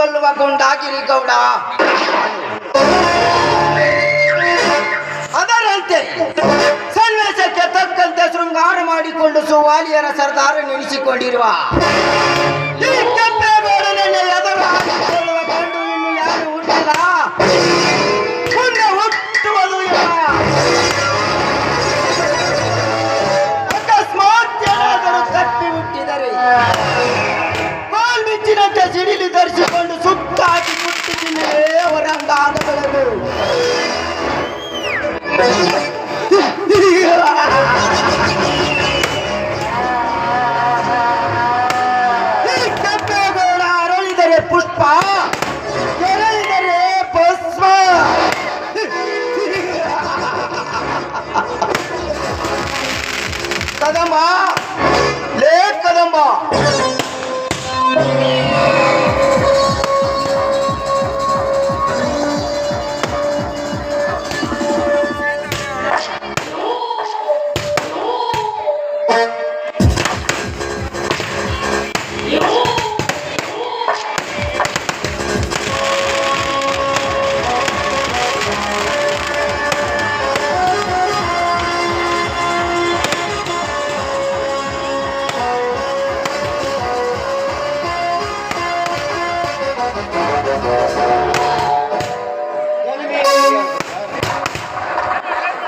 ಕೊಲ್ಲುವ ಗುಂಡಾಗಿರಿ ಗೌಡ. ಅದರಂತೆ ಸನ್ನಿವೇಶಕ್ಕೆ ತಕ್ಕಂತೆ ಶೃಂಗಾರ ಮಾಡಿಕೊಂಡು ಸುವಾಲಿಯರ ಸರ್ದಾರ ನೆನೆಸಿಕೊಂಡಿರುವ ಈ ಕೆಂಪೇಗೌಡನನ್ನು ಎದುರಾಗಿಕೊಳ್ಳುವ ಗಂಡು ಇನ್ನು ಯಾರು ಹುಟ್ಟಿಲ್ಲ, ಮುಂದೆ ಹುಟ್ಟುವುದು ಇಲ್ಲ. ಅಕಸ್ಮಾತ್ ಏನಾದರೂ ತಪ್ಪಿ ಹುಟ್ಟಿದರೆ ಕಾಲ್ಮಿಚ್ಚಿನಂತೆ ಸಿಡಿಲಿ ಧರಿಸಿಕೊಂಡು ಸುತ್ತಾಗಿ ಹುಟ್ಟಿ ತಿನ್ನಲೇ ಹೊರಂಗಾದ ಬೆಳೆದು ಕೆಂಪೇಗೌಡ ಅರಳಿದರೆ ಪುಷ್ಪ, ಕೆರಳಿದರೆ ಪುಷ್ಪ. ಕದಂಬ, ಲೇ ಕದಂಬ,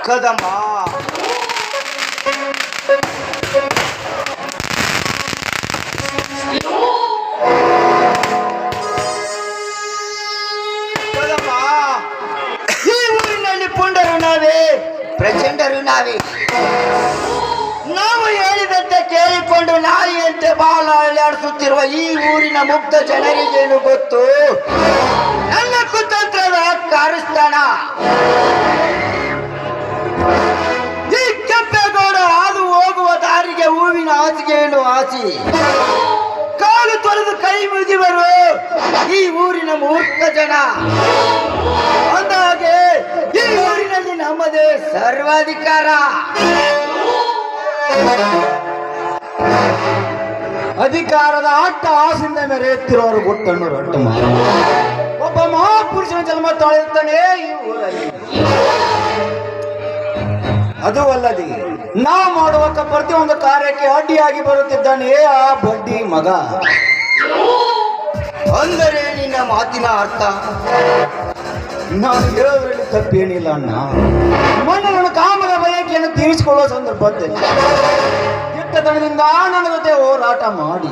ಕದಂಬ, ಈ ಊರಿನಲ್ಲಿ ಪುಂಡರು ನಾವೇ, ಪ್ರಚಂಡರು ನಾವೇ. ನಾವು ಹೇಳಿದಂತೆ ಕೇಳಿಕೊಂಡು ನಾಯಿಯಂತೆ ಬಾಲ ಅಲ್ಲಾಡಿಸುತ್ತಿರುವ ಈ ಊರಿನ ಮುಗ್ಧ ಜನರಿಗೇನು ಗೊತ್ತು ನನ್ನ ಕುತಂತ್ರದ ಕಾರಸ್ಥಾನ. ಈ ಕೆಂಪೇಗೌಡ ಹಾದು ಹೋಗುವ ದಾರಿಗೆ ಹೂವಿನ ಹಾಸಿಗೆಯನ್ನು ಹಾಸಿ ಕಾಲು ತೊಳೆದು ಕೈ ಮುಗಿದಿವರು ಈ ಊರಿನ ಮೂರ್ಖ ಜನ. ಅಂದಾಗೆ ಈ ಊರಿನಲ್ಲಿ ನಮ್ಮದೇ ಸರ್ವಾಧಿಕಾರ. ಅಧಿಕಾರದ ಆಟ ಆಸೆಯಿಂದ ಮೆರೆಯುತ್ತಿರುವವರು ಗೊತ್ತನ್ನು ರಟ್ಟು ಮಾಡಿ ಒಬ್ಬ ಮಹಾಪುರುಷನ ಜನ್ಮ ತಾಳಿರ್ತಾನೆ ಈ ಊರಲ್ಲಿ. ಅದು ಅಲ್ಲದೆ ನಾವು ಮಾಡುವ ಪ್ರತಿಯೊಂದು ಕಾರ್ಯಕ್ಕೆ ಅಡ್ಡಿಯಾಗಿ ಬರುತ್ತಿದ್ದಾನೆ ಆ ಬಡ್ಡಿ ಮಗ. ಅಂದರೆ ನಿನ್ನ ಮಾತಿನ ಅರ್ಥ? ನಾನು ಹೇಳೋದ್ರಲ್ಲಿ ತಪ್ಪೇನಿಲ್ಲ ಅಣ್ಣ. ಮೊನ್ನೆ ನನ್ನ ಕಾಮದ ಬಯಕೆಯನ್ನು ತೀರಿಸಿಕೊಳ್ಳುವ ಸಂದರ್ಭದಲ್ಲಿ ಕೆಟ್ಟತನದಿಂದ ನನ್ನ ಜೊತೆ ಹೋರಾಟ ಮಾಡಿ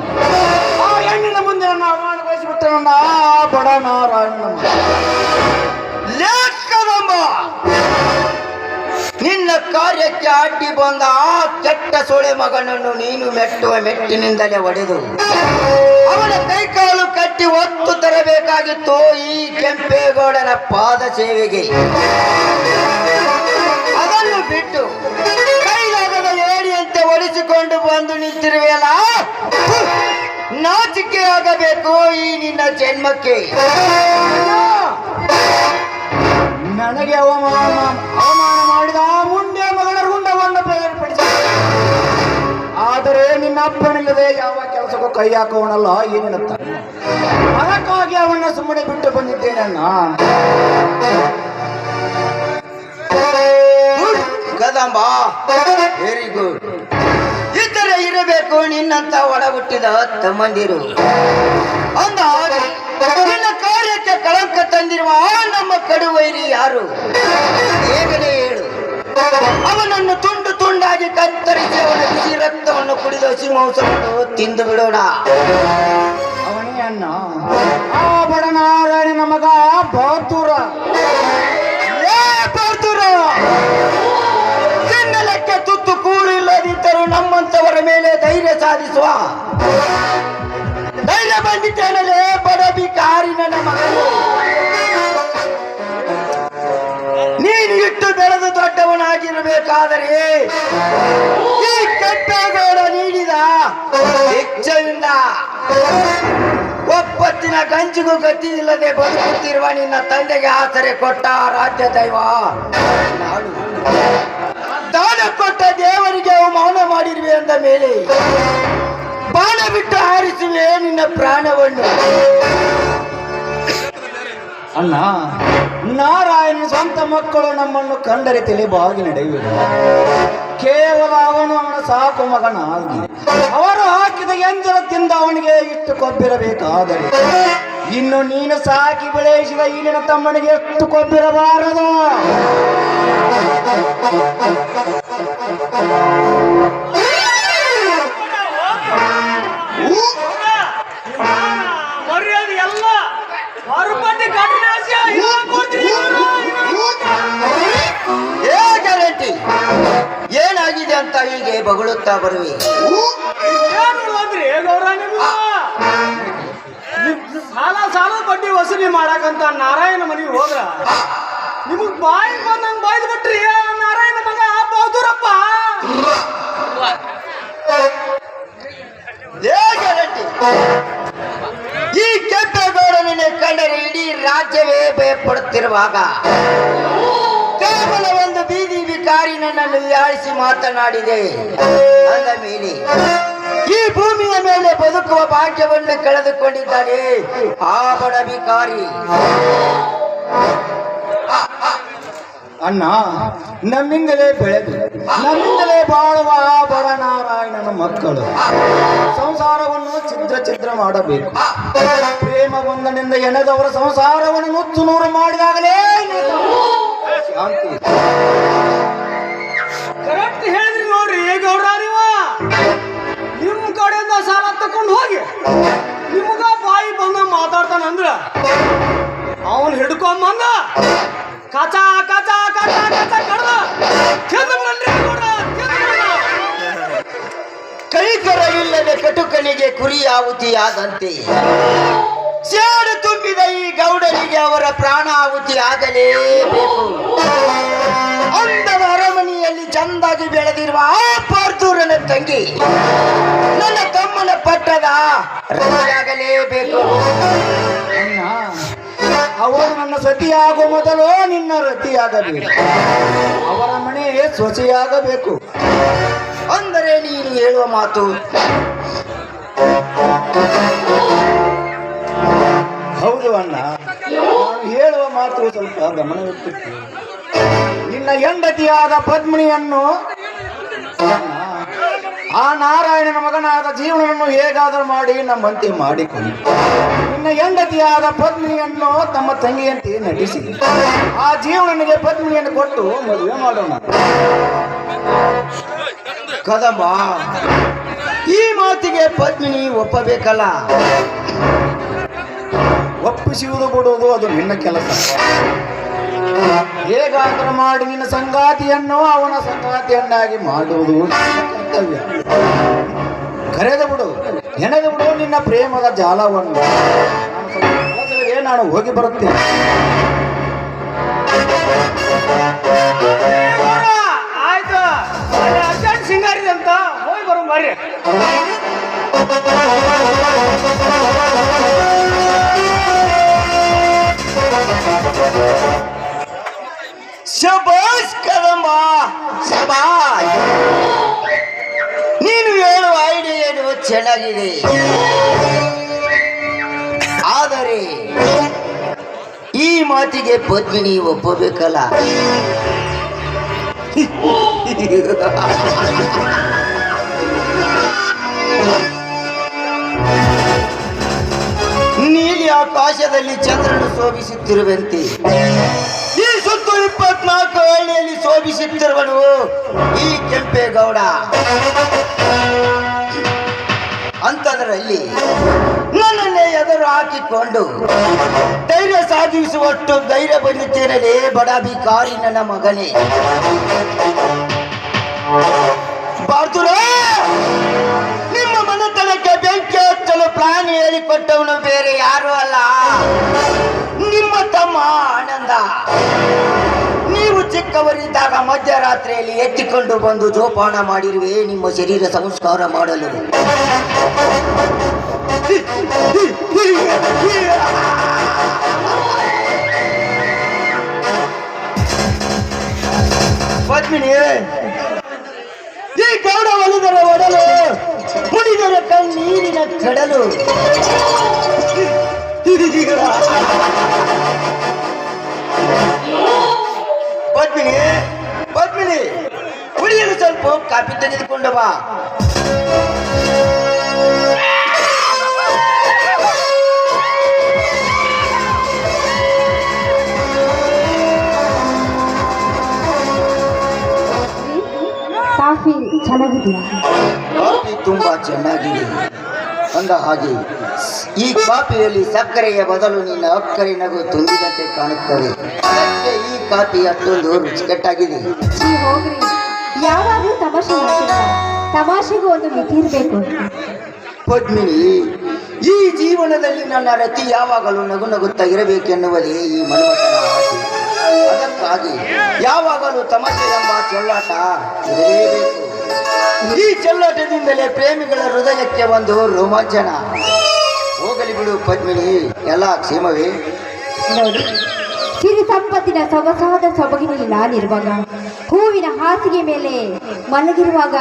ಆ ಹೆಣ್ಣಿನ ಮುಂದೆ ನನ್ನ ಅವಮಾನಗೊಳಿಸಿಬಿಟ್ಟ ನನ್ನ ಆ ಬಡ ನಾರಾಯಣ. ಲೇಖನಮ್ಮ, ನಿನ್ನ ಕಾರ್ಯಕ್ಕೆ ಅಡ್ಡಿ ಬಂದ ಆ ಕೆಟ್ಟ ಸೊಳೆ ಮಗನನ್ನು ನೀನು ಮೆಟ್ಟುವ ಮೆಟ್ಟಿನಿಂದಲೇ ಹೊಡೆದು ಅವನ ಕೈಕಾಲು ಕಟ್ಟಿ ಒತ್ತು ತರಬೇಕಾಗಿತ್ತು ಈ ಕೆಂಪೇಗೌಡನ ಪಾದ ಸೇವೆಗೆ. ಅದನ್ನು ಬಿಟ್ಟು ಕೈಲಾಗದ ಏಡಿಯಂತೆ ಒಲಿಸಿಕೊಂಡು ಬಂದು ನಿಂತಿರುವೆಯಲ್ಲ, ನಾಚಿಕೆ ಆಗಬೇಕು ಈ ನಿನ್ನ ಜನ್ಮಕ್ಕೆ. ನನಗೆ ಅವಮಾನ ಮಾಡಿದ ಮುಂದೆ ಮಗನ ರುಂಡವನ್ನು ಬೇರ್ಪಡಿಸ. ಆದರೆ ನಿನ್ನ ಅಪ್ಪನಿಲ್ಲದೆ ಯಾವ ಕೆಲಸಕ್ಕೂ ಕೈ ಹಾಕುವನಲ್ಲ ಏನಿನ ತನ್ನ. ಅದಕ್ಕಾಗಿ ಅವನ್ನ ಸುಮ್ಮನೆ ಬಿಟ್ಟು ಬಂದಿದ್ದೇನಣ್ಣ. Kadamba, very good. ಇದ್ದರೆ ಇರಬೇಕು ನಿನ್ನಂತ ಒಳ ಹುಟ್ಟಿದ ತಮ್ಮಂದಿರು. ಅಂದ ನಿನ್ನ ಕಾರ್ಯಕ್ಕೆ ಕಳಂಕ ತಂದಿರುವ ನಮ್ಮ ಕಡುವೈರಿ ಯಾರು? ಹೇಗಲೇ ಹೇಳು. ಅವನನ್ನು ತುಂಡು ತುಂಡಾಗಿ ಕತ್ತರಿಸಿ ಅವನ ಬಿಸಿ ರಕ್ತವನ್ನು ಕುಡಿದು ಹಸಿ ಮಾಂಸವನ್ನು ತಿಂದು ಬಿಡೋಣ. ಅವನೇ ಅಣ್ಣ ಆ ಬಡ ನಾರಾಯಣನ ಮಗ ಬಹದ್ದೂರ. ಚಿನ್ನಲಕ್ಕೆ ತುತ್ತು ಕೂರು ಇಲ್ಲದಿದ್ದರೂ ನಮ್ಮಂತವರ ಮೇಲೆ ಧೈರ್ಯ ಸಾಧಿಸುವ ಧೈರ್ಯ ಬಂದಿದ್ದೇನಲೇ ಬಡಬಿಕಾರಿ ನನ್ನ ಮಗನು. ನೀನು ಇಟ್ಟು ಬೆಳೆದು ದೊಡ್ಡವನಾಗಿರಬೇಕಾದರೆ ಈ ಕೆಂಪೇಗೌಡ ನೀಡಿದ ಭಿಕ್ಷೆಯಿಂದ ಒಪ್ಪತ್ತಿನ ಗಂಜಿಗೂ ಗತಿ ಇಲ್ಲದೆ ಬದುಕುತ್ತಿರುವ ನಿನ್ನ ತಂದೆಗೆ ಆಸರೆ ಕೊಟ್ಟ ರಾಜ್ಯ ದೈವ ನಾಡು. ದಾನ ಕೊಟ್ಟ ದೇವರಿಗೆ ಅವಮಾನ ಮಾಡಿರುವೆ ಅಂದ ಮೇಲೆ ಬಾಣ ಬಿಟ್ಟು ಹಾರಿಸುವೆ ನಿನ್ನ ಪ್ರಾಣವನ್ನು. ಅಣ್ಣ, ನಾರಾಯಣ ಸ್ವಂತ ಮಕ್ಕಳು ನಮ್ಮನ್ನು ಕಂಡರೆ ತಲೆಬಾಗಿ ನಡೆಯುವುದು. ಕೇವಲ ಅವನು ಅವನ ಸಾಕು ಮಗನಾಗಿ ಅವರು ಹಾಕಿದ ಎಂಜಲ ತಿಂದ ಅವನಿಗೆ ಇಷ್ಟು ಕೊಬ್ಬಿರಬೇಕಾದರೆ ಇನ್ನು ನೀನು ಸಾಕಿ ಬೆಳೆಸಿದ ಈ ನಿನ್ನ ತಮ್ಮನಿಗೆ ಎಷ್ಟು ಕೊಬ್ಬಿರಬಾರದು. ಮರ್ಯಾದೆ ಎಲ್ಲ ಮರುಪಟ್ಟಿ ಗ್ಯಾರಂಟಿ ಏನಾಗಿದೆ ಅಂತ ಹೀಗೆ ಬಗಳುತ್ತಾ ಬರುವೆ. ಅಂದ್ರೆ ಗೌರ ಸಾಲ ಬಡ್ಡಿ ವಸೂಲಿ ಮಾಡಕಂತ ನಾರಾಯಣ ಮನೆಗೆ ಹೋದ್ರ ನಿಮಗ್ ಬಾಯಿ ಬಂದಂಗ ಬಾಯ್ದು ಬಿಟ್ರಿ ನಾರಾಯಣ ಮಗ ಬೌದ್ರಪ್ಪ. ಗ್ಯಾರಂಟಿ ಈ ಕೆಂಪೇಗೌಡನೇ ಕಂಡರೆ ಇಡೀ ರಾಜ್ಯವೇ ಭಯಪಡುತ್ತಿರುವಾಗ ಕೇವಲ ಒಂದು ಬೀದಿ ವಿಕಾರಿ ನನ್ನನ್ನು ಹೀಯಾಳಿಸಿ ಮಾತನಾಡಿದೆ ಅಂದ ಮೇಲೆ ಈ ಭೂಮಿಯ ಮೇಲೆ ಬದುಕುವ ಭಾಗ್ಯವನ್ನು ಕಳೆದುಕೊಂಡಿದ್ದಾನೆ ಆ ಬಡ ವಿಕಾರಿ. ಅಣ್ಣ, ನಮ್ಮಿಂದಲೇ ಬೆಳೆದು ನಮ್ಮಿಂದಲೇ ಬಾಳುವ ಆ ಬಡ ನಾರಾಯಣನ ಮಕ್ಕಳು ಸಂಸಾರವನ್ನು ಛಿದ್ರ ಮಾಡಬೇಕು. ಪ್ರೇಮ ಬಂಧನದಿಂದ ಎಣೆದವರ ಸಂಸಾರವನ್ನು ನುಚ್ಚು ನೂರು ಮಾಡಿದಾಗಲೇ ಶಾಂತಿ. ಕರೆಕ್ಟ್ ಹೇಳಿದ್ರಿ ನೋಡ್ರಿ ಗೌಡ್ರ. ನಿಮ್ಮ ಕಡೆಯಿಂದ ಸಾಲ ತಕೊಂಡು ಹೋಗಿ ನಿಮಗ ಬಾಯಿ ಬಂದ ಮಾತಾಡ್ತಾನಂದ್ರ ಅವನ್ ಹಿಡ್ಕೊಂಬಂದ ಕಚ ಕಚ ಕಚ ಕಚ ಕಡ್ದ ಕೈಕರವಿಲ್ಲದೆ ಕಟುಕನಿಗೆ ಕುರಿಯಾಹುತಿಯಾದಂತೆ ಸೇಡು ತುಂಬಿದ ಈ ಗೌಡನಿಗೆ ಅವರ ಪ್ರಾಣ ಆಹುತಿ ಆಗಲೇಬೇಕು. ಅಂದದ ಅರಮನೆಯಲ್ಲಿ ಚಂದಾಗಿ ಬೆಳೆದಿರುವ ಆ ಪಾರ್ಥೂರನ ತಂಗಿ ನನ್ನ ತಮ್ಮನ ಪಟ್ಟದ ರತಿಯಾಗಲೇಬೇಕು. ಅಣ್ಣ, ಅವರು ನನ್ನ ಸತಿಯಾಗುವ ಮೊದಲು ನಿನ್ನ ರತಿಯಾಗಬೇಕು. ಅವರ ಮನೆ ಸೊಸೆಯಾಗಬೇಕು. ಅಂದರೆ ನೀನು ಹೇಳುವ ಮಾತು ಹೌದು ಅಣ್ಣ, ನಾನು ಹೇಳುವ ಮಾತು ಸ್ವಲ್ಪ ಗಮನವಿಟ್ಟಿತ್ತು. ನಿನ್ನ ಹೆಂಡತಿಯಾದ ಪದ್ಮಿನಿಯನ್ನು ಆ ನಾರಾಯಣನ ಮಗನಾದ ಜೀವನವನ್ನು ಹೇಗಾದರೂ ಮಾಡಿ ನಮ್ಮಂತೆ ಮಾಡಿಕೊಂಡು ನಿನ್ನ ಹೆಂಡತಿಯಾದ ಪದ್ಮಿನಿಯನ್ನು ತಮ್ಮ ತಂಗಿಯಂತೆ ನಟಿಸಿ ಆ ಜೀವನನಿಗೆ ಪದ್ಮಿನಿಯನ್ನು ಕೊಟ್ಟು ಮದುವೆ ಮಾಡೋಣ. ಕದಮ್ಮ, ಈ ಮಾತಿಗೆ ಪದ್ಮಿನಿ ಒಪ್ಪಬೇಕಲ್ಲ. ಒಪ್ಪಿಸುವುದು ಬಿಡುವುದು ಅದು ನಿನ್ನ ಕೆಲಸ. ಹೇಗಾದರೂ ಮಾಡಿ ನಿನ್ನ ಸಂಗಾತಿಯನ್ನು ಅವನ ಸಂಗಾತಿಯನ್ನಾಗಿ ಮಾಡುವುದು ನಿನ್ನ ಕರ್ತವ್ಯ. ಕರೆದು ಬಿಡು, ಹೆಣೆದು ಬಿಡು ನಿನ್ನ ಪ್ರೇಮದ ಜಾಲವನ್ನು. ನಾನು ಹೋಗಿ ಬರುತ್ತೇನೆ. ಆಯ್ತು, ಅರ್ಜೆಂಟ್ ಸಿಂಗಾರಿದೆ ಅಂತ ಹೋಗಿ ಬರೋ ಬರ್ರಿ. ಶಬಾಷ್ ಕದಮ್ಮ, ಶಬಾಷ್. ನೀನು ಹೇಳುವ ಐಡಿಯಾ ಏನು ಚೆನ್ನಾಗಿದೆ, ಆದರೆ ಈ ಮಾತಿಗೆ ಪದ್ಮಿನಿ ಒಪ್ಪಬೇಕಲ್ಲ. ನೀಲಿ ಆಕಾಶದಲ್ಲಿ ಚಂದ್ರನು ಶೋಭಿಸುತ್ತಿರುವಂತೆ ಈ ಸುತ್ತು 24 ಹಳ್ಳಿಯಲ್ಲಿ ಶೋಭಿಸುತ್ತಿರುವನು ಈ ಕೆಂಪೇಗೌಡ. ಅಂಥದ್ರಲ್ಲಿ ನನ್ನನ್ನೇ ಎದುರು ಹಾಕಿಕೊಂಡು ಧೈರ್ಯ ಸಾಧಿಸುವಷ್ಟು ಧೈರ್ಯ ಬಂದಿದ್ದೇನಲೇ ಬಡ ಭಿಕಾರಿ ನನ್ನ ಮಗನೇ. ಬಾರ್ತುರ, ನಿಮ್ಮ ಮನೆತನಕ್ಕೆ ಬೆಂಕಿ ಹಚ್ಚಲು ಪ್ಲಾನ್ ಹೇಳಿಕೊಟ್ಟವನು ಬೇರೆ ಯಾರು ಅಲ್ಲ, ನಿಮ್ಮ ತಮ್ಮ ಆನಂದ. ನೀವು ಚಿಕ್ಕವರಿದ್ದಾಗ ಮಧ್ಯರಾತ್ರಿಯಲ್ಲಿ ಎತ್ತಿಕೊಂಡು ಬಂದು ಜೋಪಾನ ಮಾಡಿರುವೆ ನಿಮ್ಮ ಶರೀರ ಸಂಸ್ಕಾರ ಮಾಡಲು. ಪದ್ಮಿನಿ, ಈ ಗೌಡ ಒಲಿದರ ಒಡಲು ಮುಡಿದರ ಕಣ್ಣೀರಿನ ಕಡಲು. ಪದ್ಮಿನಿ, ಪದ್ಮಿನಿ, ಕುಡಿಯಲು ಸ್ವಲ್ಪ ಕಾಫಿ ತೆಗೆದುಕೊಂಡು ಬಾ. ಕಾಫಿ ಚೆನ್ನಾಗಿದೆಯಾ? ಕಾಫಿ ತುಂಬಾ ಚೆನ್ನಾಗಿದೆ. ಅಂದ ಹಾಗೆ ಈ ಕಾಫಿಯಲ್ಲಿ ಸಕ್ಕರೆಯ ಬದಲು ನಿನ್ನ ಅಕ್ಕರೆ ನಗು ತುಂಬಿದಂತೆ ಕಾಣುತ್ತದೆ. ಅದಕ್ಕೆ ಈ ಕಾಫಿ ಅಷ್ಟೊಂದು ರುಚಿಕಟ್ಟಾಗಿದೆ. ಛೀ, ಹೋಗ್ರಿ. ಯಾವಾಗಲೂ ತಮಾಷೆ ಮಾಡ್ತೀರ. ತಮಾಷೆಗೂ ಒಂದು ಮಿತಿ ಇರಬೇಕು. ಪದ್ಮಿನಿ, ಈ ಜೀವನದಲ್ಲಿ ನನ್ನ ರತಿ ಯಾವಾಗಲೂ ನಗು ನಗುತ್ತಾ ಇರಬೇಕೆನ್ನುವುದೇ ಈ ಮನ್ಮಥನ ಆಸೆ. ಅದಕ್ಕಾಗಿ ಯಾವಾಗಲೂ ತಮಾಷೆ ಎಂಬ ಚೆಲ್ಲಾಟ ಇರಲೇಬೇಕು. ಈ ಚೆಲ್ಲಾಟದಿಂದಲೇ ಪ್ರೇಮಿಗಳ ಹೃದಯಕ್ಕೆ ಒಂದು ರೋಮಾಂಚನ. ಹೋಗಲಿ ಬಿಡು ಪದ್ಮಿನಿ, ಎಲ್ಲ ಕ್ಷೇಮವೇ? ನೋಡಿ, ಸಿರಿ ಸಂಪತ್ತಿನ ಸೊಗಸಾದ ಸೊಬಗಿನಲ್ಲಿ ನಾನಿರುವಾಗ, ಹೂವಿನ ಹಾಸಿಗೆ ಮೇಲೆ ಮಲಗಿರುವಾಗ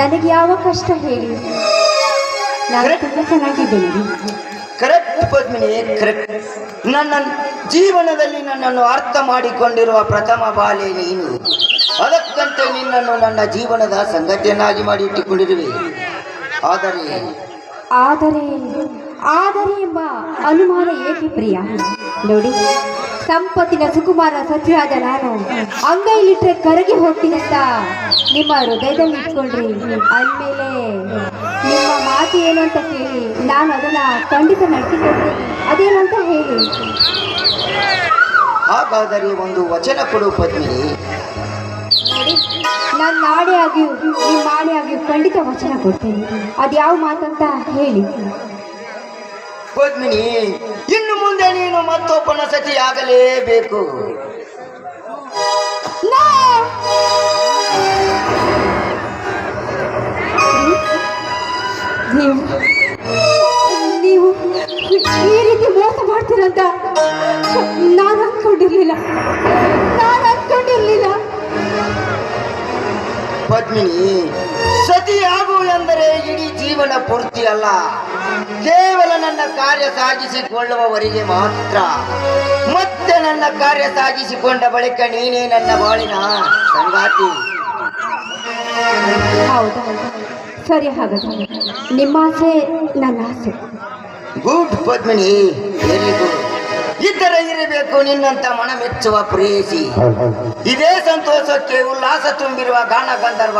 ನನಗೆ ಯಾವ ಕಷ್ಟ ಹೇಳಿ? ನಾನು ತುಂಬ ಚೆನ್ನಾಗಿದ್ದೇನೆ. Correct Padmini, correct. ನನ್ನ ಜೀವನದಲ್ಲಿ ನನ್ನನ್ನು ಅರ್ಥ ಮಾಡಿಕೊಂಡಿರುವ ಪ್ರಥಮ ಬಾಲೆ ನೀನು. ಅದಕ್ಕಂತೆ ನಿನ್ನನ್ನು ನನ್ನ ಜೀವನದ ಸಂಗತಿಯನ್ನಾಗಿ ಮಾಡಿ ಇಟ್ಟುಕೊಂಡಿರುವೆ. ಆದರೆ ಆದರೆ ಆದರೆ ಎಂಬ ಅನುಮಾನ ಏಕೆ ಪ್ರಿಯ? ನೋಡಿ, ಸಂಪತ್ತಿನ ಸುಕುಮಾರ ಸತ್ಯರಾದ ನಾನು ಅಂಗೈಲಿಟ್ರೆ ಕರಗಿ ಹೋಗ್ತೀನಂತ ನಿಮ್ಮ ಹೃದಯದಲ್ಲಿ ಇಟ್ಕೊಂಡ್ರಿ. ಅಂದಮೇಲೆ ನಿಮ್ಮ ಮಾತು ಏನು ಅಂತ ಕೇಳಿ ನಾನು ಅದನ್ನ ಖಂಡಿತ ನಡೆಸಿಕೊಡ್ತೀನಿ. ಅದೇನು ಅಂತ ಹೇಳಿ. ಹಾಗಾದರೆ ಒಂದು ವಚನ ಕೊಡು ಪದ್ಮಿನಿ. ನೋಡಿ, ನಾನು ನಾಳೆ ಆಗಿಯೂ ನಿಮ್ಮ ನಾಳೆ ಆಗಿಯೂ ಖಂಡಿತ ವಚನ ಕೊಡ್ತೇನೆ. ಅದ್ಯಾವ ಮಾತಂತ ಹೇಳಿ. ಪದ್ಮಿನಿ, ಇನ್ನು ಮುಂದೆ ನೀನು ಮತ್ತೊಬ್ಬನ ಸತಿಯಾಗಲೇಬೇಕು. ನೀವು ಈ ರೀತಿ ಮೋಸ ಮಾಡ್ತೀರಂತ ನಾನು ಅಂದ್ಕೊಂಡಿರ್ಲಿಲ್ಲ. ಪದ್ಮಿನಿ, ಸತಿಯಾಗು ಎಂದರೆ ಇಡೀ ಜೀವನ ಪೂರ್ತಿ ಅಲ್ಲ, ಕೇವಲ ನನ್ನ ಕಾರ್ಯ ಸಾಗಿಸಿಕೊಳ್ಳುವವರಿಗೆ ಮಾತ್ರ. ಮತ್ತೆ ನನ್ನ ಕಾರ್ಯ ಸಾಗಿಸಿಕೊಂಡ ಬಳಿಕ ನೀನೇ ನನ್ನ ಬಾಳಿನ ಸಂಗಾತಿ. ಹೌದಾ? ಸರಿ, ಹಾಗಾದ್ರೆ ನಿಮ್ಮ ಆಸೆ ನನ್ನ ಆಸೆ. Good Padmini, very good. ಇತರ ಇರಬೇಕು ನಿನ್ನಂತ ಮನ ಮೆಚ್ಚುವ ಪ್ರೇಯಸಿ. ಇದೇ ಸಂತೋಷಕ್ಕೆ ಉಲ್ಲಾಸ ತುಂಬಿರುವ ಗಾನ ಗಂಧರ್ವ.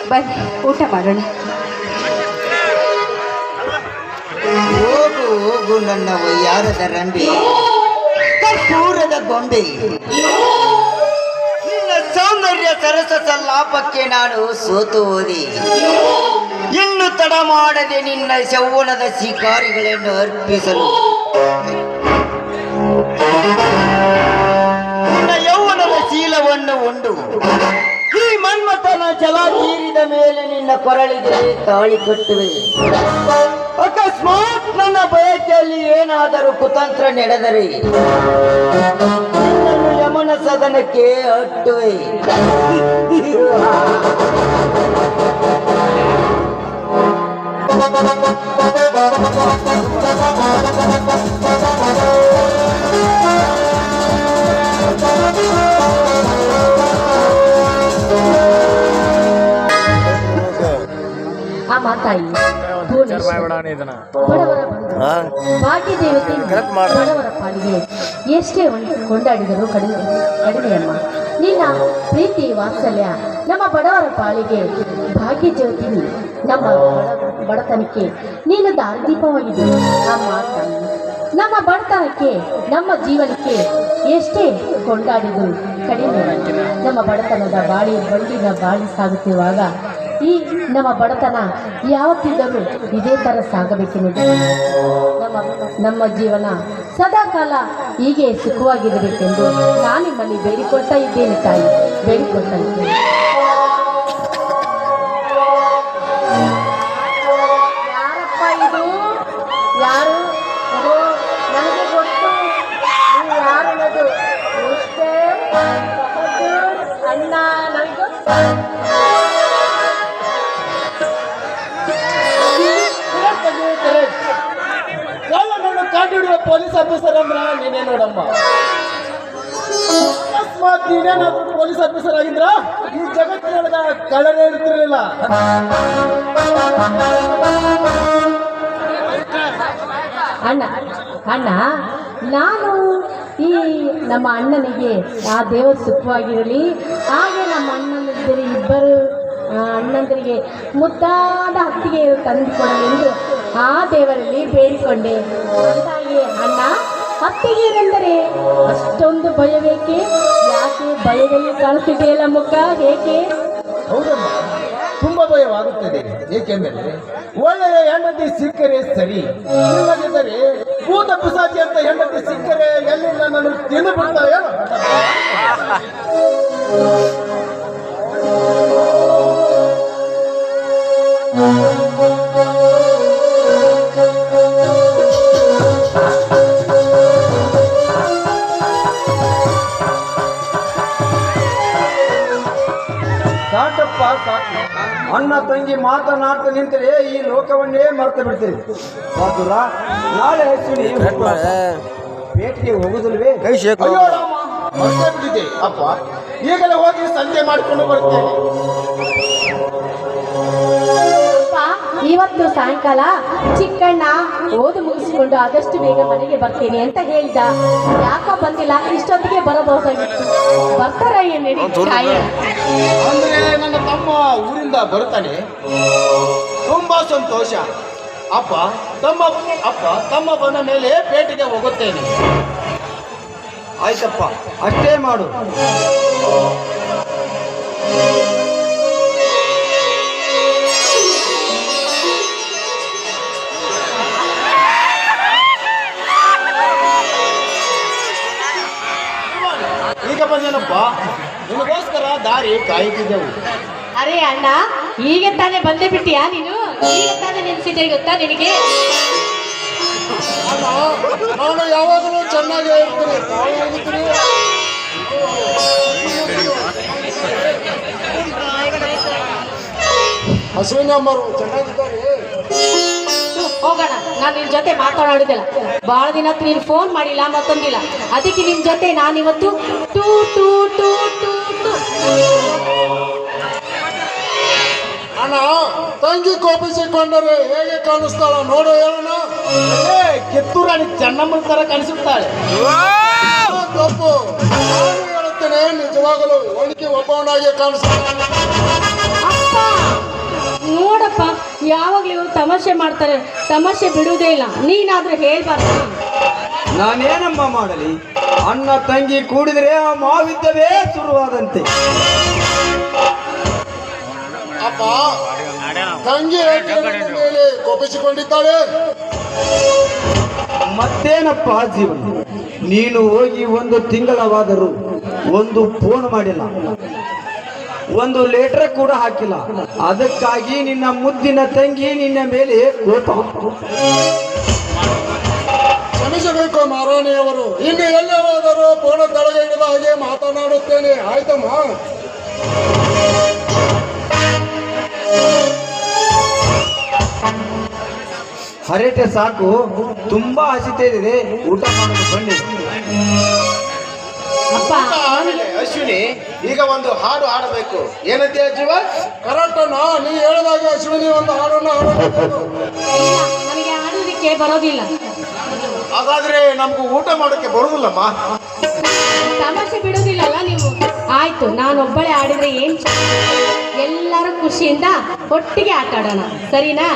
ಬನ್ನಿ ಊಟ ಮಾಡೋಣ. ಹೋಗು ಹೋಗು ನನ್ನ ವಯ್ಯಾರದ ರಂಬೆ, ಕರ್ಪೂರದ ಗೊಂಬೆ, ನಿನ್ನ ಸೌಂದರ್ಯ ಸರಸ ಲಾಪಕ್ಕೆ ನಾನು ಸೋತು ಹೋದೆ. ಇನ್ನು ತಡ ಮಾಡದೆ ನಿನ್ನ ಯೌವನದ ಶಿಕಾರಿಗಳನ್ನು ಅರ್ಪಿಸಲು, ನಿನ್ನ ಯೌವನದ ಶೀಲವನ್ನು ಉಂಡು ಈ ಮನ್ಮಥನ ಜಲ ತೀರಿದ ಮೇಲೆ ನಿನ್ನ ಕೊರಳಿಗೆ ತಾಳಿ ಕಟ್ಟುವೆ. ಅಕಸ್ಮಾತ್ ನನ್ನ ಬಯಕೆಯಲ್ಲಿ ಏನಾದರೂ ಕುತಂತ್ರ ನಡೆದರೆ ನಿನ್ನನ್ನು ಯಮನ ಸದನಕ್ಕೆ ಅಟ್ಟುವೆ. ಅಮ್ಮ ತಾಯಿ ಬಡವರ ಭಾಗ್ಯದೇವತೆ ಬಡವರ ಪಾಲಿಗೆ ಎಷ್ಟೇ ಕೊಂಡಾಡಿದರೂ ಕಡಿಮೆಯಮ್ಮ. ನಿನ್ನ ಪ್ರೀತಿ ವಾತ್ಸಲ್ಯ ನಮ್ಮ ಬಡವರ ಪಾಲಿಗೆ ಭಾಗ್ಯಜ್ಯೋತಿ, ನಮ್ಮ ಬಡತನಕ್ಕೆ ನೀನು ದಾರಿದೀಪವಾಗಿದೆ ಅಮ್ಮ ತಾಯಿ. ನಮ್ಮ ಬಡತನಕ್ಕೆ ನಮ್ಮ ಜೀವನಕ್ಕೆ ಎಷ್ಟೇ ಕೊಂಡಾಡಿದು ಕಡಿಮೆ. ನಮ್ಮ ಬಡತನದ ಬಂಡಿನ ಬಾಳಿ ಸಾಗುತ್ತಿರುವಾಗ ಈ ನಮ್ಮ ಬಡತನ ಯಾವತ್ತಿದ್ದರೂ ಇದೇ ಥರ ಸಾಗಬೇಕೆನ್ನುವುದು ನಮ್ಮ ಜೀವನ ಸದಾಕಾಲ ಹೀಗೆ ಸುಖವಾಗಿರಬೇಕೆಂದು ನಾನು ನಿಮ್ಮಲ್ಲಿ ಬೇಡಿಕೊಳ್ತಾ ಇದ್ದೇನೆ ತಾಯಿ, ಬೇಡಿಕೊಳ್ತಾ ಇದ್ದೇನೆ. ಯಾರಪ್ಪ ಇದು? ಯಾರು? ನನಗೆ ಗೊತ್ತು, ನೀವು ಯಾರನ್ನದು ಅಣ್ಣ ನನಗೆ ಕಂಡುಹಿಡಿಯುವ ಪೊಲೀಸ್ ಆಫೀಸರ್ ಅಂದ್ರ ನೀನೇ ನೋಡಮ್ಮ. ಅಕಸ್ಮಾತ್ ನೀನೇನಾದ್ರೂ ಪೊಲೀಸ್ ಆಫೀಸರ್ ಆಗಿದ್ರ ಈ ಜಗತ್ತಿನೊಳಗ ಕಳ್ಳರೇ ಇರ್ತಿರ್ಲಿಲ್ಲ. ಅಣ್ಣ ಅಣ್ಣ ನಾನು ಈ ನಮ್ಮ ಅಣ್ಣನಿಗೆ ಆ ದೇವರು ಸುಖವಾಗಿರಲಿ, ಹಾಗೆ ನಮ್ಮ ಇಬ್ಬರು ಅಣ್ಣಂದರಿಗೆ ಮುದ್ದಾದ ಹತ್ತಿಗೆ ತಂದುಕೊಡಲೆಂದು ಆ ದೇವರಲ್ಲಿ ಬೇಡಿಕೊಂಡೆ. ಅಂದಾಗೆ ಅಣ್ಣ, ಹತ್ತಿಗೆಂದರೆ ಅಷ್ಟೊಂದು ಭಯಬೇಕೆ? ಯಾಕೆ ಭಯದಲ್ಲಿ ಕಾಣಿಸುತ್ತಿದೆಯಲ್ಲ ಮುಖ, ಏಕೆ? ಹೌದಮ್ಮ, ತುಂಬಾ ಭಯವಾಗುತ್ತದೆ. ಏಕೆಂದರೆ ಒಳ್ಳೆಯ ಹೆಂಡತಿ ಸಿಕ್ಕರೆ ಸರಿ, ಇಲ್ಲದಿದ್ದರೆ ಭೂತ ಪಿಶಾಚಿ ಅಂತ ಹೆಂಡತಿ ಸಿಕ್ಕರೆ ಎಲ್ಲಿ ನನ್ನನ್ನು ತಿಂದು ಬಿಡ್ತಾಳೆ. ಸಾಕಪ್ಪ ಸಾಕು. ಅಣ್ಣ ತಂಗಿ ಮಾತನಾಡ್ತಾ ನಿಂತರೆ ಈ ಲೋಕವನ್ನೇ ಮರ್ತು ಬಿಡ್ತೀರಿ. ಬಾತುರ, ನಾಳೆ ಹಚ್ಚಿಡಿ ಪೇಟೆಗೆ ಹೋಗುದಿಲ್ವೇ? ಅಯ್ಯೋ ರಾಮ, ಮರ್ತೇ ಬಿಟ್ಟಿದ್ದೆ ಅಪ್ಪ. ಈಗಲೇ ಹೋಗಿ ಸಂಜೆ ಮಾಡಿಕೊಂಡು ಬರ್ತೇನೆ. ಇವತ್ತು ಸಾಯಂಕಾಲ ಚಿಕ್ಕಣ್ಣ ಓದು ಮುಗಿಸಿಕೊಂಡು ಆದಷ್ಟು ಬೇಗ ಮನೆಗೆ ಬರ್ತೀನಿ ಅಂತ ಹೇಳಿದ. ಯಾಕೋ ಬಂದಿಲ್ಲ, ಇಷ್ಟೊತ್ತಿಗೆ ಬರಬಹುದಾಗಿತ್ತು. ಬರ್ತಾರ ಅಂದ್ರೆ ನನ್ನ ತಮ್ಮ ಊರಿಂದ ಬರ್ತಾನೆ, ತುಂಬಾ ಸಂತೋಷ ಅಪ್ಪ. ತಮ್ಮ ಬಂದ ಮೇಲೆ ಪೇಟೆಗೆ ಹೋಗುತ್ತೇನೆ. ಆಯ್ತಪ್ಪ, ಅಷ್ಟೇ ಮಾಡು. ಈಗ ಬಂದೇನಪ್ಪ, ನಿನಗೋಸ್ಕರ ದಾರಿ ಕಾಯುತ್ತಿದ್ದೆವು. ಅರೇ ಅಣ್ಣ, ಈಗ ತಾನೇ ಬಂದೇ ಬಿಟ್ಟಿಯಾ ನೀನು? ಈಗ ತಾನೇ ನೆನೆಸಿದೆ ಗೊತ್ತಾ ನಿನಗೆ? ನಾನು ಯಾವಾಗಲೂ ಚೆನ್ನಾಗೇ ಇರ್ತೀನಿ. ಅಶ್ವಿನಮ್ಮರು ಚೆನ್ನಾಗಿದ್ದಾರೆ. ಹೋಗೋಣ, ನಾನು ನಿನ್ನ ಜೊತೆ ಮಾತನಾಡಿದಿಲ್ಲ. ಬಹಳ ದಿನ ನೀನು ಫೋನ್ ಮಾಡಿಲ್ಲ, ಮತ್ತೊಂದಿಲ್ಲ. ಅದಕ್ಕೆ ನಿಮ್ಮ ಜೊತೆ ನಾನಿವತ್ತು two two two two two. ಅಣ್ಣ, ತಂಗಿ ಕೋಪಿಸಿಕೊಂಡರೆ ಹೇಗೆ ಕಾಣಿಸ್ತಾಳ ನೋಡು, ಹೇಳೋಣ. ಕಿತ್ತೂರಾಣಿ ಚೆನ್ನಮ್ಮನ ತರ ಕಾಣಿಸುತ್ತಾಳೆ. ತಪ್ಪು, ನಾನು ಹೇಳುತ್ತೇನೆ, ನಿಜವಾಗಲೂ ಒಣಗಿ ಒಬ್ಬವನಾಗಿ ಕಾಣಿಸ್ತಾಳೆ. ನೋಡಪ್ಪ, ಯಾವಾಗ್ಲೂ ಇವ್ರು ತಮಾಷೆ ಮಾಡ್ತಾರೆ, ತಮಾಷೆ ಬಿಡುವುದೇ ಇಲ್ಲ. ನೀನಾದ್ರೂ ಹೇಳ್ಬಾರ್ದು. ನಾನೇನಮ್ಮ ಮಾಡಲಿ? ಅಣ್ಣ ತಂಗಿ ಕೂಡಿದರೆ ಆ ಮಾವಿದ್ದವೇ ಶುರುವಾದಂತೆ. ಅಪ್ಪ, ತಂಗಿ ಮೇಲೆ ಕೋಪಿಸಿಕೊಂಡಿದ್ದಾಳೆ. ಮತ್ತೇನಪ್ಪ ಜೀವನ? ನೀನು ಹೋಗಿ 1 ತಿಂಗಳವಾದರೂ ಒಂದು ಫೋನ್ ಮಾಡಿಲ್ಲ, ಒಂದು ಲೆಟರ್ ಕೂಡ ಹಾಕಿಲ್ಲ. ಅದಕ್ಕಾಗಿ ನಿನ್ನ ಮುದ್ದಿನ ತಂಗಿ ನಿನ್ನ ಮೇಲೆ ಕೋಪ. ಕ್ಷಮಿಸಬೇಕು ಮಹಾರಾಣಿಯವರು. ಇನ್ನು ಎಲ್ಲೇ ಹೋದರೂ ಪೂರ್ಣ ತಳಗೆ ಹಿಡಿದ ಹಾಗೆ ಮಾತನಾಡುತ್ತೇನೆ, ಆಯ್ತಮ್ಮ? ಹರಟೆ ಸಾಕು, ತುಂಬಾ ಹಸಿತಾ ಇದೆ, ಊಟ ಮಾಡೋದು ಬನ್ನಿ. ಅಪ್ಪ, ಅಶ್ವಿನಿ, ಈಗ ಒಂದು ಹಾಡು ಹಾಡಬೇಕು. ಏನಂತೀಯ ಜೀವ? ಕರೆಕ್ಟ್ ಅಣ್ಣ, ನೀ ಹೇಳಿದಾಗ ಅಶ್ವಿನಿ ಒಂದು ಹಾಡನ್ನು ಹಾಡಬೇಕು. ಇಲ್ಲ, ನನಗೆ ಆಡೋದಕ್ಕೆ ಬರೋದಿಲ್ಲ. ಹಾಗಾದ್ರೆ ನಮ್ಗೂ ಊಟ ಮಾಡೋಕೆ ಬರುದಿಲ್ಲಮ್ಮ. ತಮಾಷೆ ಬಿಡೋದಿಲ್ಲಲ್ಲ ನೀವು. ಆಯ್ತು, ನಾನೊಬ್ಬಳೇ ಆಡಿದ್ರೆ ಏನ್ ಎಲ್ಲರೂ ಖುಷಿಯಿಂದ ಒಟ್ಟಿಗೆ ಆಟ ಆಡೋಣ, ಸರಿನಾ?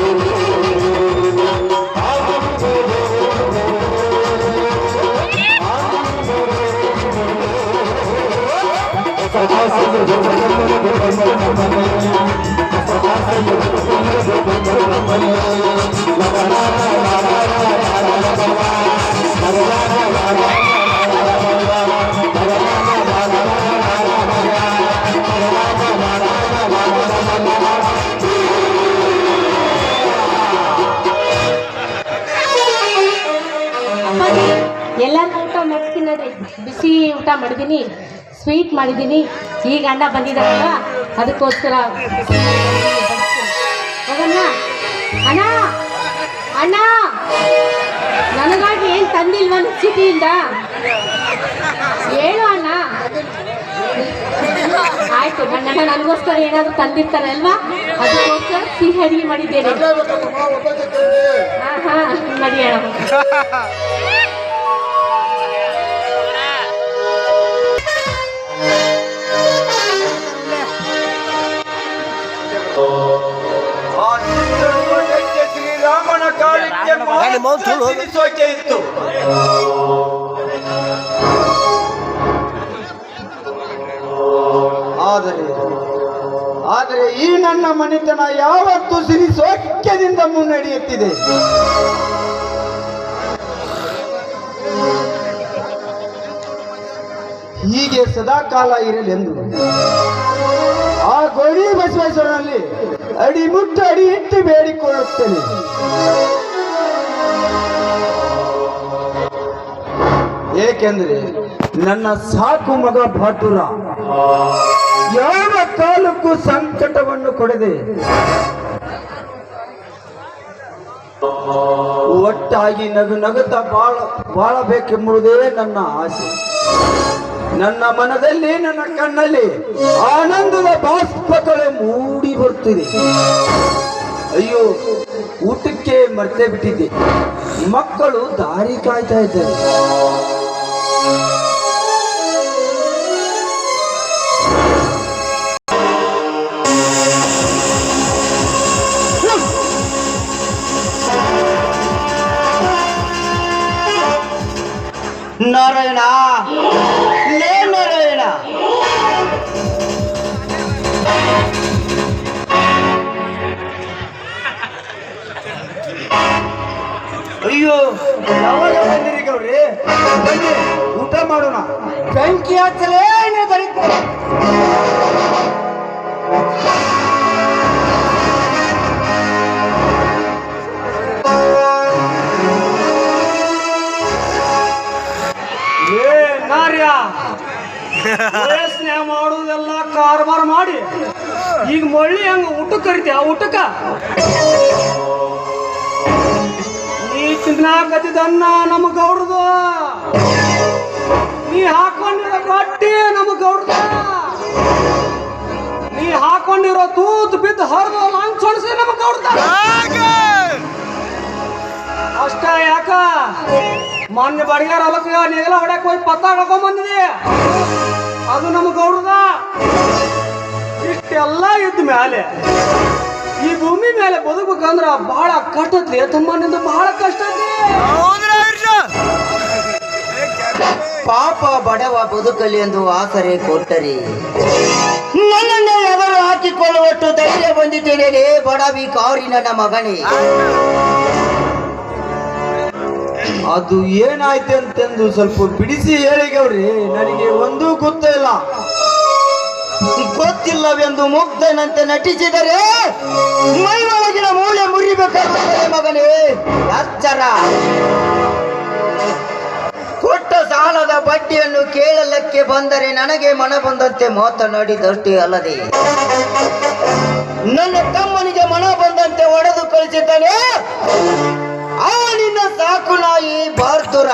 Thank you. ಎಲ್ಲರೂ ಊಟ ಮಾಡ್ತೀನಿ, ಬಿಸಿ ಊಟ ಮಾಡಿದ್ದೀನಿ, ಸ್ವೀಟ್ ಮಾಡಿದ್ದೀನಿ. ಈಗ ಅಣ್ಣ ಬಂದಿದ್ದಾರಲ್ಲ ಅದಕ್ಕೋಸ್ಕರ ಹೋಗಣ್ಣ. ಅಣ್ಣ ಅಣ್ಣ ನನಗಾಗಿ ಏನು ತಂದಿಲ್ವ ಸಿಟಿಯಿಂದ? ಹೇಳು ಅಣ್ಣ. ಆಯ್ತು, ನನ್ನ ನನಗೋಸ್ಕರ ಏನಾದರೂ ತಂದಿರ್ತಾರೆ ಅಲ್ವಾ, ಅದಕ್ಕೋಸ್ಕರ ಸಿಹಿ ಅಡಿಗೆ ಮಾಡಿದ್ದೇನೆ. ಹಾ ಹಾ ಮಾಡಿ ಅಣ್ಣ. ಶ್ರೀರಾಮನ ಕಾಲಕ್ಕೆ ಸೋಕೆ ಇತ್ತು. ಆದರೆ ಈ ನನ್ನ ಮನೆತನ ಯಾವತ್ತು ಸಿರಿ ಸೌಖ್ಯದಿಂದ ಮುನ್ನಡೆಯುತ್ತಿದೆ. ಹೀಗೆ ಸದಾಕಾಲ ಇರಲೆಂದು ಆ ಗೋಡಿ ಬಸವೇಶ್ವರನಲ್ಲಿ ಅಡಿ ಮುಟ್ಟು ಅಡಿ ಇಟ್ಟು ಬೇಡಿಕೊಳ್ಳುತ್ತೇನೆ. ಏಕೆಂದ್ರೆ ನನ್ನ ಸಾಕು ಮಗ ಭಾತುರ ಯಾವ ಕಾಲಕ್ಕೂ ಸಂಕಟವನ್ನು ಕೊಡದೆ ಒಟ್ಟಾಗಿ ನಗುತ್ತಾ ಬಾಳಬೇಕೆಂಬುದೇ ನನ್ನ ಆಸೆ. ನನ್ನ ಮನದಲ್ಲಿ ನನ್ನ ಕಣ್ಣಲ್ಲಿ ಆನಂದದ ಬಾಷ್ಪಗಳು ಮೂಡಿ ಬರ್ತಿದೆ. ಅಯ್ಯೋ, ಊಟಕ್ಕೆ ಮರ್ತೇ ಬಿಟ್ಟಿದ್ದೆ. ಮಕ್ಕಳು ದಾರಿ ಕಾಯ್ತಾ ಇದ್ದಾರೆ. ನಾರಾಯಣ, ಲೇ ನಾರಾಯಣ, ಅಯ್ಯೋ ಯಾವಾಗ ಬಂದಿರಿ ಗೌಡ್ರಿ? ಬನ್ನಿ ಊಟ ಮಾಡೋಣ. ಬೆಂಕಿ ಹಚ್ಚಲೇ ದರಿದ್ರ. ವಯಸ್ನ್ಯಾಗ ಮಾಡುವುದೆಲ್ಲ ಕಾರ್ಬಾರ್ ಮಾಡಿ ಈಗ ಮಳ್ಳಿ ಹಂಗ ಊಟಕ್ಕೆ ಕರಿತೀಯ? ಊಟಕ್ಕ ನೀ ತಿನ್ನಾಕತ್ತಿದ್ದನ್ನ ನಮ್ಮ ಗೌಡ್ರದು, ನೀ ಹಾಕೊಂಡಿರೋ ಬಟ್ಟೆ ನಮ್ಮ ಗೌಡ್ರದ, ನೀ ಹಾಕೊಂಡಿರೋ ತೂತ್ ಬಿದ್ದು ಹರಿದು ಲಂಚ್ ಹೊಡಿಸಿ ನಮ್ಮ ಗೌಡ್ರದ. ಅಷ್ಟ ಯಾಕ ಮೊನ್ನೆ ಬಡಿಗಾರ ಹೊಲಕ್ಕ ನೆಗಲ ಹೊಡ್ಯಾಕ ಹೋಗಿ ಪತ್ತ ಕಳ್ಕೊಂಡ್ ಬಂದಿದೆ, ಅದು ನಮ್ಮ ಗೌಡ್ರದ. ಇಷ್ಟೆಲ್ಲ ಇದ್ದ ಮೇಲೆ ಈ ಭೂಮಿ ಮೇಲೆ ಬದುಕಬೇಕಂದ್ರ ಬಹಳ ಕಷ್ಟ ಐತ್ರಿ ತಮ್ಮ, ನಿಂದು ಬಹಳ ಕಷ್ಟ ಐತಿ. ಪಾಪ ಬಡವ ಬದುಕಲಿ ಎಂದು ಆಸರೆ ಕೊಟ್ಟರಿ ನನ್ನನ್ನೇ ಎದುರು ಹಾಕಿಕೊಳ್ಳುವಷ್ಟು ಧೈರ್ಯ ಬಂದಿದ್ದೇನೆ ಬಡವಿ ಕಾರಿ ನನ್ನ ಮಗನೇ. ಅದು ಏನಾಯ್ತು ಅಂತೆಂದು ಸ್ವಲ್ಪ ಬಿಡಿಸಿ ಹೇಳಿ ಗೌಡ್ರಿ, ನನಗೆ ಒಂದೂ ಗೊತ್ತಿಲ್ಲ. ಗೊತ್ತಿಲ್ಲವೆಂದು ಮುಗ್ಧನಂತೆ ನಟಿಸಿದರೆ ಮೈ ಒಳಗಿನ ಮೂಳೆ ಮುರಿಬೇಕಾಗುತ್ತದೆ ಮಗನೇ, ಎಚ್ಚರ. ಕೊಟ್ಟ ಸಾಲದ ಬಡ್ಡಿಯನ್ನು ಕೇಳಲಕ್ಕೆ ಬಂದರೆ ನನಗೆ ಮನ ಬಂದಂತೆ ಮಾತನಾಡಿದಷ್ಟೇ ಅಲ್ಲದೆ ನನ್ನ ತಮ್ಮನಿಗೆ ಮನ ಬಂದಂತೆ ಒಡೆದು ಕಳಿಸಿದ್ದಾನೆ ಅವನಿನ್ನ ಸಾಕು ನಾಯಿ ಬಾರ್ತುರ.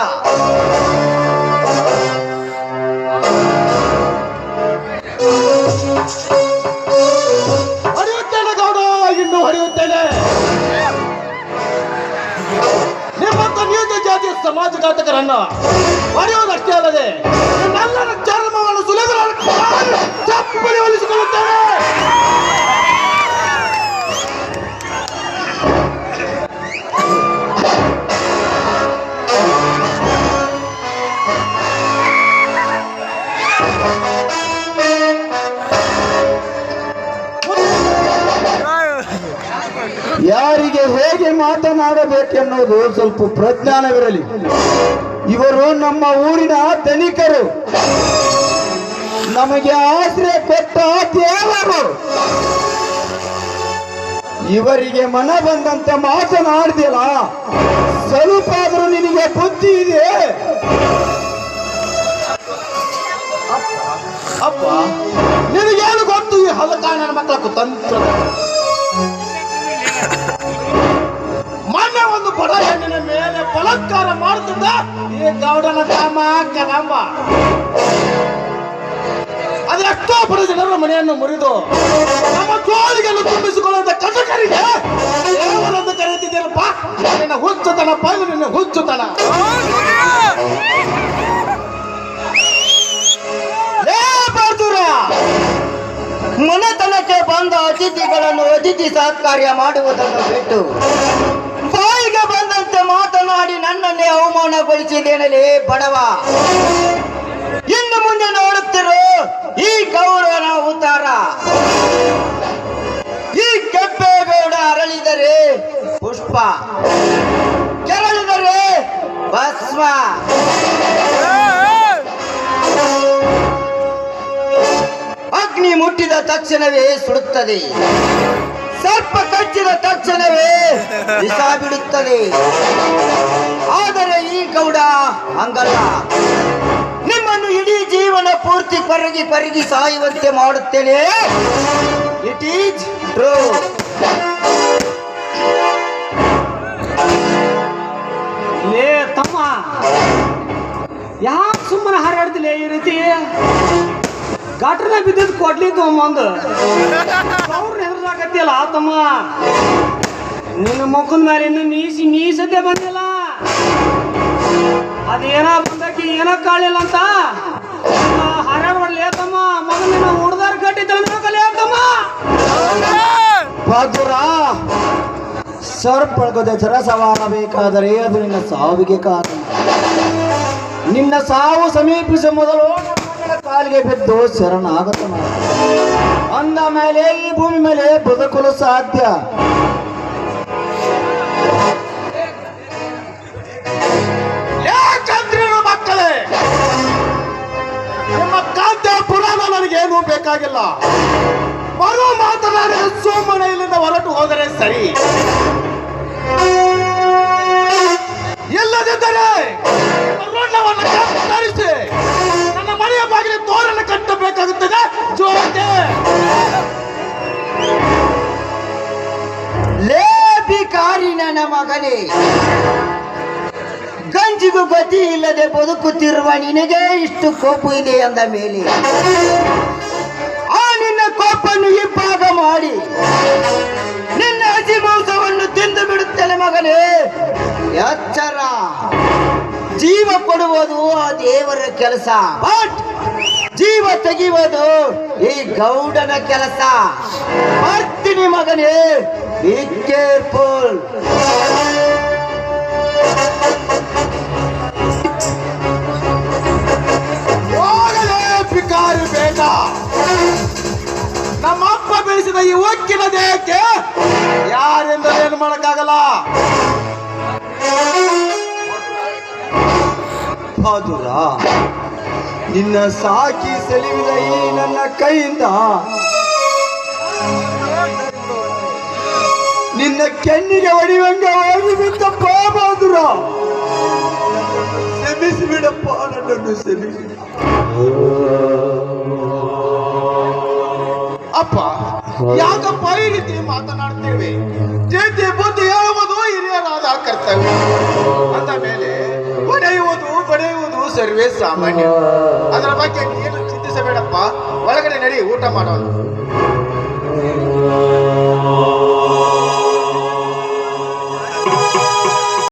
ಹರಿಯುತ್ತೇನೆ ಗೌಡ, ಇನ್ನು ಹರಿಯುತ್ತೇನೆ. ನಿಮ್ಮಂತ ನೀಚ ಜಾತಿಯ ಸಮಾಜಘಾತಕರನ್ನ ಹೊಡೆಯುವುದಷ್ಟೇ ಅಲ್ಲದೆ ನಲ್ಲನ ಚರ್ಮವನ್ನು ಸುಲಿದು ಚಪ್ಪಲಿ ಹೊಲಿಸಿಕೊಳ್ಳುತ್ತೇನೆ. ಯಾರಿಗೆ ಹೇಗೆ ಮಾತನಾಡಬೇಕೆನ್ನುವುದು ಸ್ವಲ್ಪ ಪ್ರಜ್ಞಾನವಿರಲಿ. ಇವರು ನಮ್ಮ ಊರಿನ ಧನಿಕರು, ನಮಗೆ ಆಶ್ರಯ ಕೊಟ್ಟ ದೇವರು. ಇವರಿಗೆ ಮನ ಬಂದಂತೆ ಮಾತನಾಡ್ದಿಲ್ಲ. ಸ್ವಲ್ಪ ಆದ್ರೂ ನಿನಗೆ ಬುದ್ಧಿ ಇದೆ? ಅಪ್ಪ, ನಿನಗೇನು ಗೊತ್ತು ಈ ಹಲಕಾಣನ ಮಕ್ಕಳ ಕುತಂತ್ರ? ಮೊನ್ನೆ ಒಂದು ಬಡ ಹೆಣ್ಣಿನ ಮೇಲೆ ಬಲಾತ್ಕಾರ ಮಾಡುತ್ತಿದ್ದ ಈ ಗೌಡನ ತಮ್ಮ ಕನಮ್ಮ. ಅದೆಷ್ಟೋ ಬಡ ಜನರ ಮನೆಯನ್ನು ಮುರಿದು ನಮ್ಮ ಜೋಲಿಗೆಲ್ಲ ತುಂಬಿಸಿಕೊಳ್ಳುವಂತ ಕಟಕರಿಗೆ ದೇವರಂತ ಕರೀತಿದ್ದೇನಪ್ಪ. ನಿನ್ನ ಹುಚ್ಚುತನ ಪಾಲು, ನಿನ್ನ ಹುಚ್ಚುತನ. ಮನೆತನಕ್ಕೆ ಬಂದ ಅತಿಥಿಗಳನ್ನು ಅತಿಥಿ ಸತ್ಕಾರ್ಯ ಮಾಡುವುದನ್ನು ಬಿಟ್ಟು ಬಾಯಿಗೆ ಬಂದಂತೆ ಮಾತನಾಡಿ ನನ್ನನ್ನೇ ಅವಮಾನಗೊಳಿಸಿದೇನಲೇ ಬಡವ. ಇನ್ನು ಮುಂದೆ ನೋಡುತ್ತಿರೋ ಈ ಗೌರವನ ಉತ್ತಾರ. ಈ ಕೆಂಪೇಗೌಡ ಅರಳಿದರೆ ಪುಷ್ಪ, ಕೆರಳಿದರೆ ಭಸ್ಮ. ಅಗ್ನಿ ಮುಟ್ಟಿದ ತಕ್ಷಣವೇ ಸುಡುತ್ತದೆ, ಸರ್ಪ ಕಚ್ಚಿದ ತಕ್ಷಣವೇ ವಿಷ ಬಿಡುತ್ತದೆ. ಆದರೆ ಈ ಗೌಡ ಹಂಗಲ್ಲ. ನಿಮ್ಮನ್ನು ಇಡೀ ಜೀವನ ಪೂರ್ತಿ ಕರಗಿ ಸಾಯುವಂತೆ ಮಾಡುತ್ತೇನೆ. It is true. ಲೇ ತಮ್ಮ, ಯಾಕೆ ಸುಮ್ಮನೆ ಹಾರಾಡ್ತಿಲ್ಲ ಈ ರೀತಿ? ಗಾಟ್ರನ ಬಿದ್ದಿದ್ದು ಕೊಡ್ಲಿ ತಗೊಂಬಂದು ಅವ್ರನ್ನ ಹೆದರ್ಸಾಕತ್ತಿಯಲ್ಲ ತಮ್ಮ. ನಿನ್ನ ಮುಖದ ಮೇಲೆ ಇನ್ನು ಮೀಸದ್ದೆ ಬಂದಿಲ್ಲ. ಅದೇನ ಬಂದಕ್ಕೆ ಏನೋ ಕಾಳಿಲ್ಲ ಅಂತ ಹಾರಾಡ್ಬಾರ್ಲಿ ತಮ್ಮ. ಮಗನ ಹುಡ್ದಾರ ಕಟ್ಟಿ ತಲೆ ತಮ್ಮ. ಬದುರ ಸರ್ಪಳಗದ ಸರಸವಾಗಬೇಕಾದರೆ ಅದು ನಿನ್ನ ಸಾವಿಗೆ ಕಾರಣ. ನಿನ್ನ ಸಾವು ಸಮೀಪಿಸುವ ಮೊದಲು ಕಾಲಿಗೆ ಬಿದ್ದು ಶರಣಾಗತನ. ಅಂದ ಮೇಲೆ ಈ ಭೂಮಿ ಮೇಲೆ ಬದುಕಲು ಸಾಧ್ಯ. ಚಂದ್ರನ ಮಕ್ಕಳೇ, ನಿಮ್ಮ ಕಾಂತ ಪುರಾಣ ನನಗೇನು ಬೇಕಾಗಿಲ್ಲ. ಮರು ಮಾತನಾಡಿದ ಸೋಮನ ಇಲ್ಲಿಂದ ಹೊರಟು ಹೋದರೆ ಸರಿ. ಇಲ್ಲದಿದ್ದರೆ ರೋಡ್ನವನ್ನು ಕತ್ತರಿಸಿ ನನ್ನ ಮನೆಯ ಬಾಗಿಲು ತೋರಣ ಕಟ್ಟಬೇಕಾಗುತ್ತದೆ. ಜೋತೆ ಲೇ ಭಿಕಾರಿ ನನ್ನ ಮಗನೇ, ಗಂಜಿಗೂ ಗತಿ ಇಲ್ಲದೆ ಬದುಕುತ್ತಿರುವ ನಿನಗೆ ಇಷ್ಟು ಕೋಪ ಇದೆ ಅಂದ ಮೇಲೆ ಆ ನಿನ್ನ ಕೋಪನ್ನು ಇಬ್ಬಾಗ ಮಾಡಿ ನಿನ್ನ ಹಸಿ ಮಾಂಸವನ್ನು ತಿಂದು ಬಿಡುತ್ತೇನೆ ಮಗನೇ. ಎಚ್ಚರ. ಜೀವ ಕೊಡುವುದು ಆ ದೇವರ ಕೆಲಸ, ಬಟ್ ಜೀವ ತೆಗೆಯುವುದು ಈ ಗೌಡನ ಕೆಲಸ. ಬರ್ತೀನಿ ಮಗನೇ, ಬಿ ಕೇರ್ಫುಲ್. ಹೋಗಲೇ ಭಿಕಾರಿ ಬೇಡ. ನಮ್ಮಪ್ಪ ಬೆಳೆಸಿದ ಈ ಒಕ್ಕಿನ ದೇಹಕ್ಕೆ ಯಾರಿಂದ ಏನು ಮಾಡಕ್ಕಾಗಲ್ಲ. ಬದುರ, ನಿನ್ನ ಸಾಕಿ ಸೆಳೆಯುವ ಈ ನನ್ನ ಕೈಯಿಂದ ನಿನ್ನ ಕೆನ್ನಿಗೆ ಹೊಡೆಯುವಂಗ ಹೋಗಿಬಿಟ್ಟಪ್ಪ. ಬದುರ, ಕ್ಷಮಿಸಿಬಿಡಪ್ಪ, ನನ್ನನ್ನು ಕ್ಷಮಿಸಿ. ಅಪ್ಪ, ಯಾಕಪ್ಪ ಈ ರೀತಿ ಮಾತನಾಡ್ತೇವೆ? ಜೇತಿ ಬುದ್ಧಿ ಹೇಳುವುದು ಹಿರಿಯರಾದ ಕರ್ತವ್ಯ. ಅಂದ ಮೇಲೆ ಬಡಿಯುವುದು ಸರ್ವೇ ಸಾಮಾನ್ಯ. ಅದರ ಬಗ್ಗೆ ಏನು ಚಿಂತಿಸಬೇಡಪ್ಪ. ಒಳಗಡೆ ನಡಿ, ಊಟ ಮಾಡೋಣ.